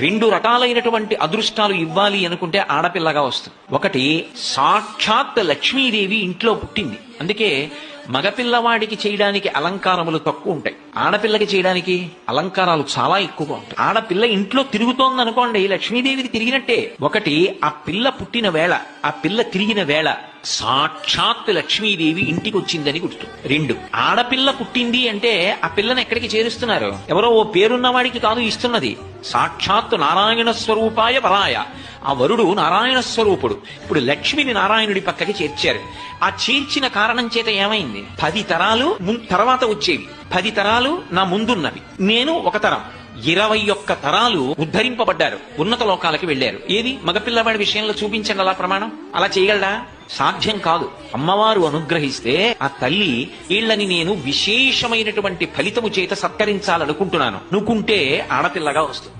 రెండు రకాలైనటువంటి అదృష్టాలు ఇవ్వాలి అనుకుంటే ఆడపిల్లగా వస్తుంది. ఒకటి, సాక్షాత్ లక్ష్మీదేవి ఇంట్లో పుట్టింది. అందుకే మగపిల్లవాడికి చేయడానికి అలంకారములు తక్కువ ఉంటాయి, ఆడపిల్లకి చేయడానికి అలంకారాలు చాలా ఎక్కువగా ఉంటాయి. ఆడపిల్ల ఇంట్లో తిరుగుతోంది అనుకోండి, లక్ష్మీదేవికి తిరిగినట్టే. ఒకటి, ఆ పిల్ల పుట్టిన వేళ, ఆ పిల్ల తిరిగిన వేళ సాక్షాత్ లక్ష్మీదేవి ఇంటికి వచ్చిందని గుర్తు. రెండు, ఆడపిల్ల పుట్టింది అంటే ఆ పిల్లని ఎక్కడికి చేరుస్తున్నారు? ఎవరో ఓ పేరున్న వాడికి కాదు ఇస్తున్నది, సాక్షాత్ నారాయణ స్వరూపాయ వరాయ. ఆ వరుడు నారాయణ స్వరూపుడు. ఇప్పుడు లక్ష్మిని నారాయణుడి పక్కకి చేర్చారు. ఆ చేర్చిన కారణం చేత ఏమైంది? 10 తరాలు తర్వాత వచ్చేవి, 10 తరాలు నా ముందున్నవి, నేను ఒక తరం, 21 తరాలు ఉద్ధరింపబడ్డారు, ఉన్నత లోకాలకి వెళ్లారు. ఏది మగపిల్లవాడి విషయంలో చూపించండి అలా ప్రమాణం. అలా చేయగలడా? సాధ్యం కాదు. అమ్మవారు అనుగ్రహిస్తే ఆ తల్లి వీళ్ళని నేను విశేషమైనటువంటి ఫలితము చేత సత్కరించాలనుకుంటున్నాను అనుకుంటే ఆడపిల్లగా వస్తుంది.